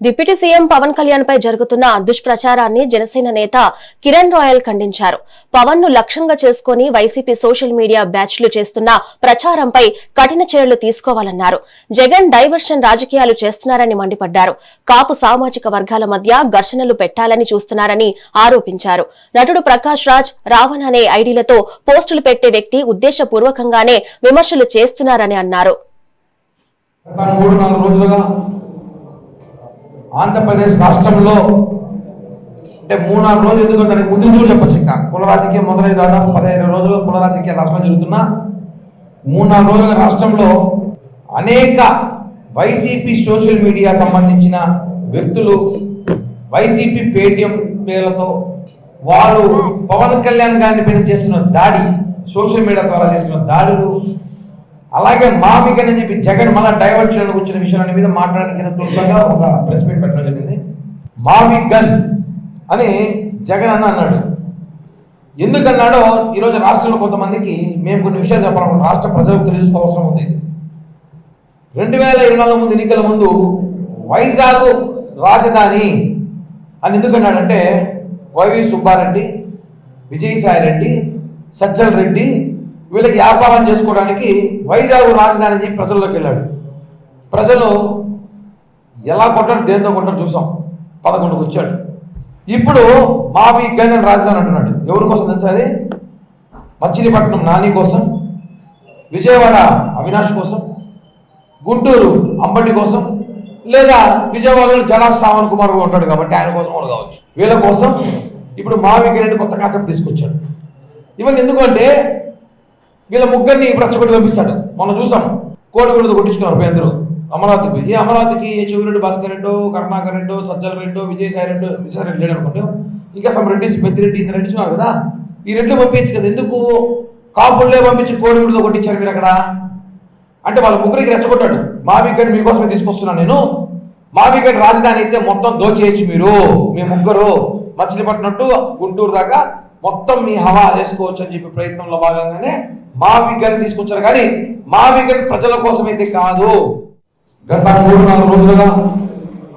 Deputy CM Pawan Kalyan పై జరుగుతున్న దుష్ప్రచారాన్ని జనసేన నేత Kiran royal ఖండించారు. పవన్ ను లక్ష్యంగా చేసుకుని వైసీపీ సోషల్ మీడియా బ్యాచ్లు చేస్తున్న ప్రచారంపై కఠిన చర్యలు తీసుకోవాలన్నారు. జగన్ డైవర్షన్ రాజకీయాలు చేస్తున్నారని మండిపడ్డారు. కాపు సామాజిక వర్గాల మధ్య ఘర్షణలు పెట్టాలని చూస్తున్నారని ఆరోపించారు. నటుడు ప్రకాష్ రాజ్, రావణ్ అనే ఐడీలతో పోస్టులు పెట్టే వ్యక్తి ఉద్దేశపూర్వకంగానే విమర్శలు చేస్తున్నారని అన్నారు. ఆంధ్రప్రదేశ్ రాష్ట్రంలో అంటే 3-4 రోజులు ఎందుకంటే దానికి ముందు రోజులు చెప్పచ్చు. ఇంకా కుల రాజకీయం మొదలై దాదాపు 15 రోజులు కుల రాజకీయ రాష్ట్రం జరుగుతున్నా 3-4 రోజుల రాష్ట్రంలో అనేక వైసీపీ సోషల్ మీడియా సంబంధించిన వ్యక్తులు వైసీపీ పేటిఎం పేర్లతో వారు పవన్ కళ్యాణ్ గారిని పైన చేస్తున్న దాడి, సోషల్ మీడియా ద్వారా చేస్తున్న దాడులు, అలాగే మామిగన్ అని చెప్పి జగన్ మళ్ళీ డైవర్ట్ చేయడానికి వచ్చిన విషయాల మీద మాట్లాడడానికి క్లుప్తంగా ఒక ప్రెస్ మీట్ పెట్టడం జరిగింది. మామిగన్ అని జగన్ అన్నాడు. ఎందుకన్నాడో ఈరోజు రాష్ట్రంలో కొంతమందికి మేము కొన్ని విషయాలు చెప్పాలనుకుంటున్నాం. రాష్ట్ర ప్రజలకు తెలుసుకోవాల్సిన ఉంది. 2024 ముందు ఎన్నికల ముందు వైజాగ్ రాజధాని అని ఎందుకన్నాడంటే వైవి సుబ్బారెడ్డి, విజయసాయి రెడ్డి, సజ్జల రెడ్డి వీళ్ళకి వ్యాపారం చేసుకోవడానికి వైజాగ్ రాజధాని అని చెప్పి ప్రజల్లోకి వెళ్ళాడు. ప్రజలు ఎలా కొట్టారు, దేంతో కొట్టారు చూసాం. 11కు వచ్చాడు. ఇప్పుడు మామిగన్ రాజధాని అంటున్నాడు. ఎవరి కోసం తెలుసా? అది మచిలీపట్నం నాని కోసం, విజయవాడ అవినాష్ కోసం, గుంటూరు అంబటి కోసం, లేదా విజయవాడలో జడా శ్రావణ్ కుమార్ ఉంటాడు కాబట్టి ఆయన కోసం కూడా కావచ్చు. వీళ్ళ కోసం ఇప్పుడు మామిగన్ కొత్త కాన్సెప్ట్ తీసుకొచ్చాడు. ఇవన్నీ ఎందుకంటే వీళ్ళ ముగ్గురిని ప్రచ్చగొట్టి పంపిస్తాడు. మనం చూసాం, కోడిగుడ్డు కొట్టించుకున్నారు పేరు అమరావతికి. ఈ అమరావతికి చెవిరెడ్డి భాస్కర్ రెడ్డి, కరుణాకర్ రెడ్డి, సజ్జల రెడ్డి, విజయసాయి రెడ్డి లేడు అనుకుంటే ఇంకా సమ్ రెడ్డి, పెద్దిరెడ్డి, ఇంత రెడ్డి ఉన్నారు కదా. ఈ రెడ్లు పంపించు కదా, ఎందుకు కాపుల్లే పంపించి కోడిగుడ్డుతో కొట్టించారు మీరు అక్కడ అంటే వాళ్ళ ముగ్గురికి రెచ్చగొట్టాడు. మామిగన్ మీకోసమే తీసుకొస్తున్నాను నేను, మామిగన్ రాజధాని అయితే మొత్తం దోచేయచ్చు మీరు, మీ ముగ్గురు మచిలీపట్నం టు గుంటూరు దాకా మొత్తం మీ హవా చేసుకోవచ్చు అని చెప్పి ప్రయత్నంలో భాగంగానే మామిగన్ తీసుకొచ్చారు. కానీ మామిగన్ ప్రజల కోసమైతే కాదు. గత 3-4 రోజులుగా